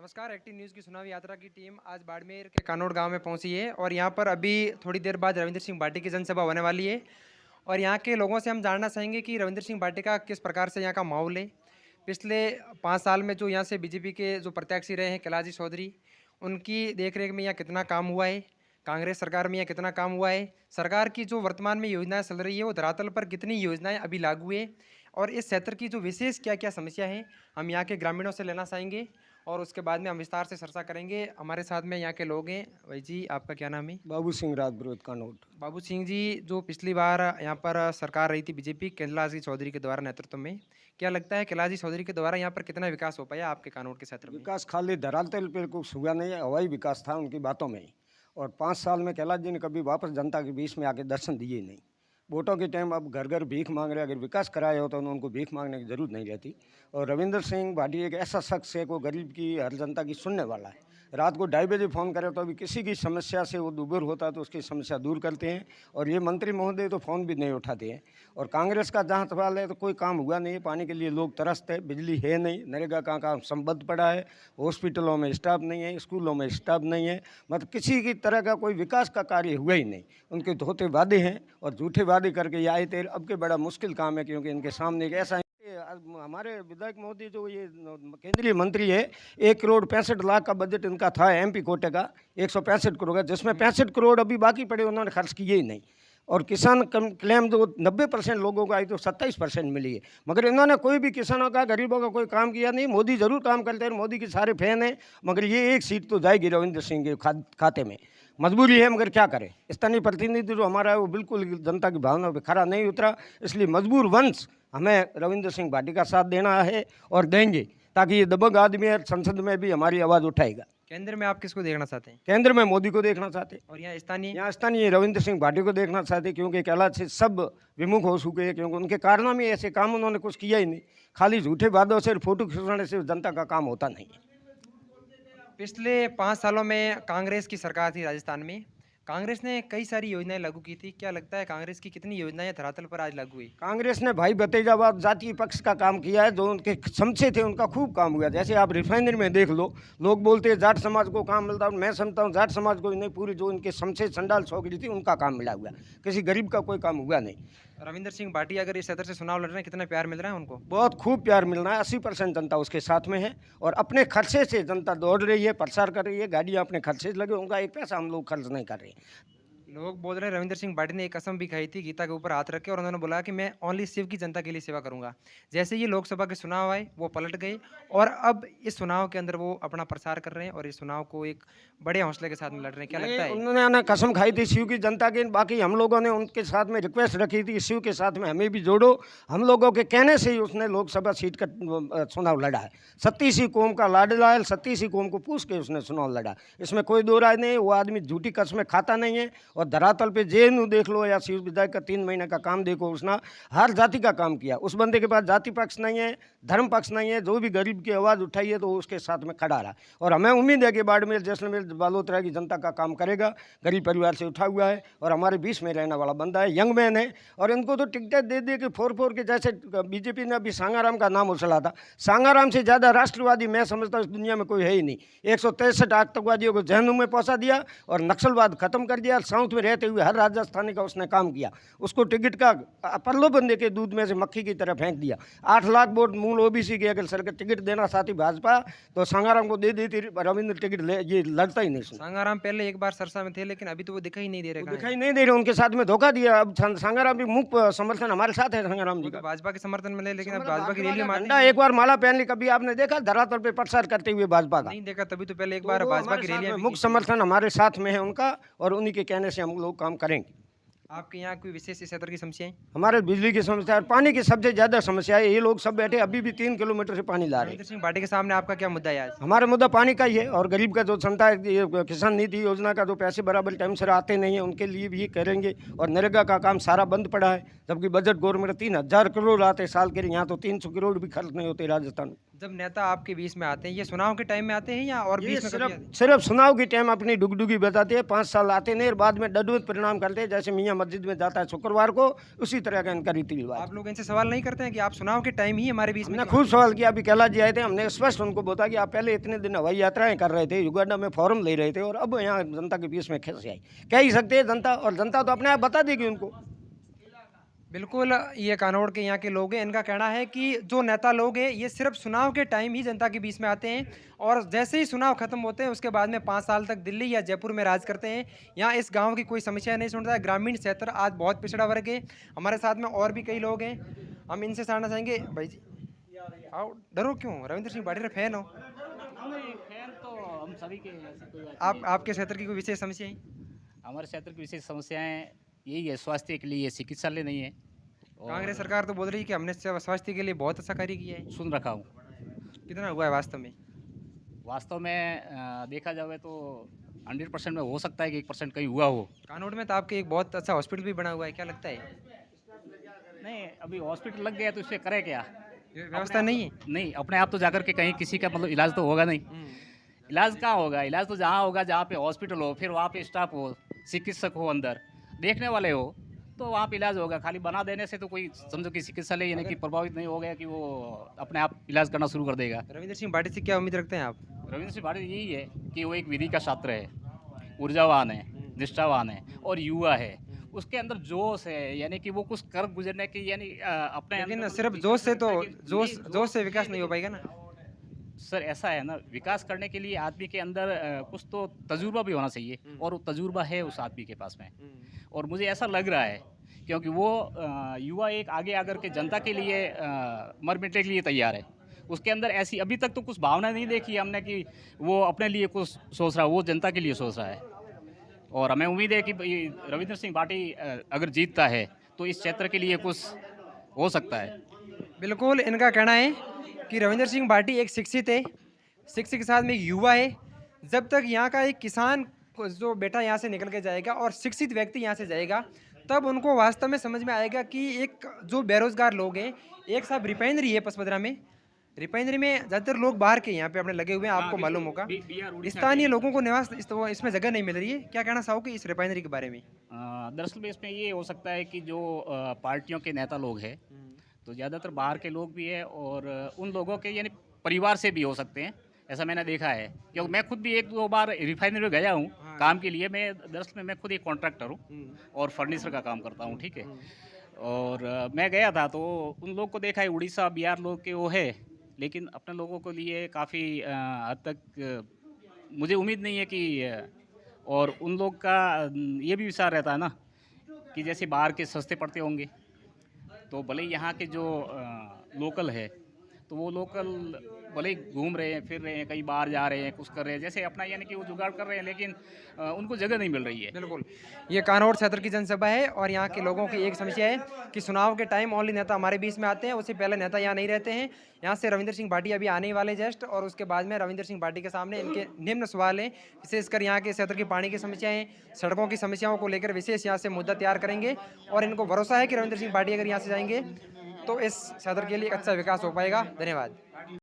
नमस्कार। Active news की चुनावी यात्रा की टीम आज बाड़मेर के कानोड़ गांव में पहुंची है और यहां पर अभी थोड़ी देर बाद रविंद्र सिंह भाटी की जनसभा होने वाली है। और यहां के लोगों से हम जानना चाहेंगे कि रविंद्र सिंह भाटी का किस प्रकार से यहां का माहौल है। पिछले 5 साल में जो यहां से बीजेपी के जो प्रत्याशी रहे हैं कैलाश चौधरी, उनकी देखरेख में यहाँ कितना काम हुआ है, कांग्रेस सरकार में यहाँ कितना काम हुआ है, सरकार की जो वर्तमान में योजनाएं चल रही है वो धरातल पर कितनी योजनाएं अभी लागू है, और इस क्षेत्र की जो विशेष क्या क्या समस्या है हम यहाँ के ग्रामीणों से लेना चाहेंगे। और उसके बाद में हम विस्तार से चर्चा करेंगे। हमारे साथ में यहाँ के लोग हैं। भाई जी, आपका क्या नाम है? बाबू सिंह राजपुरोहित कानोट। बाबू सिंह जी, जो पिछली बार यहाँ पर सरकार रही थी बीजेपी कैलाश जी चौधरी के द्वारा नेतृत्व में, क्या लगता है कैलाश जी चौधरी के द्वारा यहाँ पर कितना विकास हो पाया आपके कानून के क्षेत्र में? विकास खाली धरातल पे कुछ हुआ नहीं है, हवाई विकास था उनकी बातों में ही। और 5 साल में कैलाश जी ने कभी वापस जनता के बीच में आके दर्शन दिए ही नहीं। वोटों के टाइम अब घर घर भीख मांग रहे, अगर विकास कराया होता तो उनको भीख मांगने की जरूरत नहीं रहती। और रविंद्र सिंह भाटी एक ऐसा शख्स है को गरीब की हर जनता की सुनने वाला है। रात को 2:30 बजे फ़ोन करे तो अभी किसी की समस्या से वो दूर होता है तो उसकी समस्या दूर करते हैं। और ये मंत्री महोदय तो फ़ोन भी नहीं उठाते हैं। और कांग्रेस का जहाँ सवाल है तो कोई काम हुआ नहीं है, पानी के लिए लोग तरसते हैं, बिजली है नहीं, नरेगा का काम संबद्ध पड़ा है, हॉस्पिटलों में स्टाफ नहीं है, स्कूलों में स्टाफ नहीं है, मतलब किसी की तरह का कोई विकास का कार्य हुआ ही नहीं। उनके धोते वादे हैं और झूठे वादे करके ये आए थे। अब के बड़ा मुश्किल काम है क्योंकि इनके सामने एक ऐसा हमारे विधायक महोदय जो ये केंद्रीय मंत्री है, 1,65,00,000 का बजट इनका था एमपी कोटे का, 165 करोड़ का, जिसमें 65 करोड़ अभी बाकी पड़े, उन्होंने खर्च किए ही नहीं। और किसान क्लेम जो 90% लोगों का आई तो 27% मिली है, मगर इन्होंने कोई भी किसानों का गरीबों का कोई काम किया नहीं। मोदी जरूर काम करते हैं, मोदी के सारे फैन हैं, मगर ये एक सीट तो जाएगी रविंद्र सिंह के खाते में। मजबूरी है, मगर क्या करें, स्थानीय प्रतिनिधि जो हमारा है वो बिल्कुल जनता की भावना पे खरा नहीं उतरा। इसलिए मजबूर वंश हमें रविंद्र सिंह भाटी का साथ देना है और देंगे, ताकि ये दबंग आदमी है संसद में भी हमारी आवाज़ उठाएगा। केंद्र में आप किसको देखना चाहते हैं? केंद्र में मोदी को देखना चाहते हैं और यहाँ स्थानीय रविंद्र सिंह भाटी को देखना चाहते, क्योंकि कैलाश से सब विमुख हो चुके हैं, क्योंकि उनके कारनामे ऐसे काम उन्होंने कुछ किया ही नहीं। खाली झूठे वादों से, फोटो खिंचवाने से जनता का काम होता नहीं है। पिछले 5 सालों में कांग्रेस की सरकार थी राजस्थान में, कांग्रेस ने कई सारी योजनाएं लागू की थी। क्या लगता है कांग्रेस की कितनी योजनाएं धरातल पर आज लागू हुई? कांग्रेस ने भाई भतीजावाद जातीय पक्ष का काम किया है, जो उनके समझे थे उनका खूब काम हुआ। जैसे आप रिफाइनरी में देख लो, लोग बोलते हैं जाट समाज को काम मिलता है, मैं समझता हूँ जाट समाज को नहीं, पूरी जो इनके समझे चंडाल छोकरी थी उनका काम मिला हुआ, किसी गरीब का कोई काम हुआ नहीं। रविंद्र सिंह भाटी अगर इस क्षेत्र से चुनाव लड़ रहे हैं, कितना प्यार मिल रहा है उनको? बहुत खूब प्यार मिल रहा है, 80% जनता उसके साथ में है। और अपने खर्चे से जनता दौड़ रही है, प्रचार कर रही है, गाड़ियाँ अपने खर्चे से लगे, उनका एक पैसा हम लोग खर्च नहीं कर रहे हैं। लोग बोल रहे हैं रविंद्र सिंह भाटी ने एक कसम भी खाई थी गीता के ऊपर हाथ रख के, और उन्होंने बोला कि मैं ओनली शिव की जनता के लिए सेवा करूंगा। जैसे ये लोकसभा के चुनाव आए वो पलट गए, और अब इस चुनाव के अंदर वो अपना प्रचार कर रहे हैं और इस चुनाव को एक बड़े हौसले के साथ में लड़ रहे हैं। क्या लगता है? उन्होंने ना कसम खाई थी शिव की जनता की, बाकी हम लोगों ने उनके साथ में रिक्वेस्ट रखी थी शिव के साथ में हमें भी जोड़ो। हम लोगों के कहने से ही उसने लोकसभा सीट का चुनाव लड़ा है। 37 कौम का लाडला है, 37 कौम को पूछ के उसने चुनाव लड़ा, इसमें कोई दो राय नहीं। वो आदमी झूठी कसमें खाता नहीं है। और धरातल पे जेएनयू देख लो या शिव विधायक का 3 महीने का काम देखो, उसने हर जाति का काम किया। उस बंदे के पास जाति पक्ष नहीं है, धर्म पक्ष नहीं है, जो भी गरीब की आवाज़ उठाई है तो उसके साथ में खड़ा रहा। और हमें उम्मीद है कि बाड़मेर जैसलमेर बालोतरा की जनता का काम करेगा। गरीब परिवार से उठा हुआ है और हमारे बीच में रहने वाला बंदा है, यंग मैन है। और इनको तो टिकटें दे दे के फोर के, जैसे बीजेपी ने अभी सांगाराम का नाम उछला था, सांगाराम से ज़्यादा राष्ट्रवादी मैं समझता हूँ इस दुनिया में कोई है ही नहीं। 163 आतंकवादियों को जहनुम में पहुँचा दिया और नक्सलवाद खत्म कर दिया। साउथ में रहते हुए हर राजस्थानी का उसने काम किया। उसको टिकट का प्रलोभन दे के दूध में से मक्खी की तरह फेंक दिया। 8 लाख वोट मूल ओबीसी के अगर सरकार टिकट देना चाहती भाजपा तो सांगाराम को दे देती, रविंद्र टिकट ये लड़ता ही नहीं। सांगाराम पहले एक बार सरसा में थे, लेकिन अभी तो वो दिखाई नहीं दे रहे। दिखाई नहीं दे रहे, उनके साथ में धोखा दिया। अब सांगाराम भी मुख्य समर्थन हमारे साथ है, सांगाराम जी का भाजपा के समर्थन में ले, लेकिन अब भाजपा की रैली में एक बार माला पहन ली, कभी आपने देखा धरातल पे प्रचार करते हुए भाजपा का? नहीं देखा, तभी तो पहले एक बार भाजपा की रैली में मुख्य समर्थन हमारे साथ में है उनका, और उन्हीं के कहने से हम लोग काम करेंगे। आपके यहाँ कोई विशेष इस क्षेत्र की समस्याएं? हमारे बिजली की समस्या और पानी की सबसे ज्यादा समस्या है। ये लोग सब बैठे अभी भी 3 किलोमीटर से पानी ला रहे हैं। रविंद्र सिंह भाटी के सामने आपका क्या मुद्दा है आज? हमारा मुद्दा पानी का ही है, और गरीब का जो जनता है, ये किसान नीति योजना का जो पैसे बराबर टाइम से आते नहीं है उनके लिए भी करेंगे। और नरेगा का काम सारा बंद पड़ा है, जबकि बजट गवर्नमेंट 3000 करोड़ आते साल के, यहाँ तो 300 करोड़ भी खर्च नहीं होते राजस्थान में। जब नेता आपके बीच में आते हैं, ये चुनाव के टाइम में आते हैं या और ये बीच में कभी आते हैं? सिर्फ चुनाव की टाइम अपनी डुगडुगी बताते हैं, 5 साल आते नहीं और बाद में दंडवत परिणाम करते हैं, जैसे मियाँ मस्जिद में जाता है शुक्रवार को, उसी तरह का इनका रीति रिवाज। आप लोग इनसे सवाल नहीं करते हैं कि आप चुनाव के टाइम ही हमारे बीच में हमने क्यों खूब सवाल किया, अभी कैलाश जी आए थे, हमने स्पष्ट उनको बोला कि आप पहले इतने दिन हवाई यात्राएं कर रहे थे, युगांडा में फॉर्म ले रहे थे और अब यहाँ जनता के बीच में कैसे आई? कह ही सकते हैं जनता, और जनता तो अपने आप बता देगी उनको। बिल्कुल, ये कानौड़ के यहाँ के लोग हैं, इनका कहना है कि जो नेता लोग हैं ये सिर्फ चुनाव के टाइम ही जनता के बीच में आते हैं और जैसे ही चुनाव खत्म होते हैं उसके बाद में 5 साल तक दिल्ली या जयपुर में राज करते हैं। यहाँ इस गांव की कोई समस्या नहीं सुनता है। ग्रामीण क्षेत्र आज बहुत पिछड़ा वर्ग है। हमारे साथ में और भी कई लोग हैं, हम इनसे जानना चाहेंगे। भाई जी आओ, डरो क्यों? रविंद्र सिंह पाटिल फैन हो खैर तो हम सभी के ऐसी कोई बात आप? नहीं। आपके क्षेत्र की कोई विशेष समस्या है? हमारे क्षेत्र की विशेष समस्याएं यही है, स्वास्थ्य के लिए चिकित्सालय नहीं है और कांग्रेस सरकार तो बोल रही है कि हमने स्वास्थ्य के लिए बहुत अच्छा कार्य किया है। सुन रखा हूँ। कितना हुआ है वास्तव में? वास्तव में देखा जाए तो 100% में हो सकता है कि 1% कहीं हुआ हो। कानौड़ में तो आपके एक बहुत अच्छा हॉस्पिटल भी बना हुआ है, क्या लगता है? नहीं, अभी हॉस्पिटल लग गया तो इससे करे क्या? ये व्यवस्था नहीं है? नहीं, अपने आप तो जाकर के कहीं किसी का मतलब इलाज तो होगा नहीं। इलाज कहाँ होगा? इलाज तो जहाँ होगा जहाँ पे हॉस्पिटल हो, फिर वहाँ पे स्टाफ हो, चिकित्सक हो, अंदर देखने वाले हो, तो वहाँ पे इलाज होगा। खाली बना देने से तो कोई समझो कि चिकित्सालय यानी कि प्रभावित नहीं हो गया कि वो अपने आप इलाज करना शुरू कर देगा। रविंद्र सिंह पाटिल से क्या उम्मीद रखते हैं आप? रविंद्र सिंह पाटिल यही है कि वो एक विधि का छात्र है, ऊर्जावान है, निष्ठावान है और युवा है। उसके अंदर जोश है, यानी कि वो कुछ कर गुजरने की यानी अपने लेकिन अंदर सिर्फ कुछ जोश से तो करने की- जोश नहीं, जोश से विकास नहीं हो पाएगा ना। सर ऐसा है ना, विकास करने के लिए आदमी के अंदर कुछ तो तजुर्बा भी होना चाहिए और वो तजुर्बा है उस आदमी के पास में। और मुझे ऐसा लग रहा है क्योंकि वो युवा एक आगे आकर के जनता के लिए मर मिटने के लिए तैयार है। उसके अंदर ऐसी अभी तक तो कुछ भावना नहीं देखी हमने कि वो अपने लिए कुछ सोच रहा है, वो जनता के लिए सोच रहा है। और हमें उम्मीद है कि रविंद्र सिंह पाटिल अगर जीतता है तो इस क्षेत्र के लिए कुछ हो सकता है। बिल्कुल, इनका कहना है कि रविंद्र सिंह भाटी एक शिक्षित है, शिक्षित के साथ में एक युवा है। जब तक यहाँ का एक किसान जो बेटा यहाँ से निकल के जाएगा और शिक्षित व्यक्ति यहाँ से जाएगा, तब उनको वास्तव में समझ में आएगा कि एक जो बेरोजगार लोग हैं, एक साहब रिफाइनरी है पचपदरा में, रिफाइनरी में ज़्यादातर लोग बाहर के यहाँ पे अपने लगे हुए हैं, आपको मालूम होगा। स्थानीय लोगों को निवास इसमें जगह नहीं मिल रही है। क्या कहना चाहोगे इस रिफाइनरी के बारे में? दरअसल में इसमें ये हो सकता है कि जो पार्टियों के नेता लोग हैं तो ज़्यादातर बाहर के लोग भी हैं और उन लोगों के यानी परिवार से भी हो सकते हैं, ऐसा मैंने देखा है। क्योंकि मैं खुद भी 1-2 बार रिफाइनरी में गया हूँ काम के लिए। मैं दरअसल में मैं खुद एक कॉन्ट्रैक्टर हूँ और फर्नीचर का काम करता हूँ, ठीक है। और मैं गया था तो उन लोग को देखा है, उड़ीसा बिहार लोग के वो है, लेकिन अपने लोगों को लिए काफ़ी हद तक मुझे उम्मीद नहीं है कि और उन लोग का ये भी विचार रहता है ना कि जैसे बाहर के सस्ते पड़ते होंगे तो भले ही यहाँ के जो लोकल है तो वो लोकल भले ही घूम रहे हैं, फिर रहे हैं, कहीं बाहर जा रहे हैं, कुछ कर रहे हैं, जैसे अपना यानी कि वो जुगाड़ कर रहे हैं, लेकिन उनको जगह नहीं मिल रही है। बिल्कुल, ये कानौड़ क्षेत्र की जनसभा है और यहाँ के लोगों की एक समस्या है कि चुनाव के टाइम ओनली नेता हमारे बीच में आते हैं, उससे पहले नेता यहाँ नहीं रहते हैं। यहाँ से रविंद्र सिंह भाटी अभी आने वाले जस्ट, और उसके बाद में रविंद्र सिंह भाटी के सामने इनके निम्न सवाल हैं, विशेषकर यहाँ के क्षेत्र की पानी की समस्याएं, सड़कों की समस्याओं को लेकर विशेष यहाँ से मुद्दा तैयार करेंगे। और इनको भरोसा है कि रविंद्र सिंह भाटी अगर यहाँ से जाएंगे तो इस क्षेत्र के लिए एक अच्छा विकास हो पाएगा। धन्यवाद।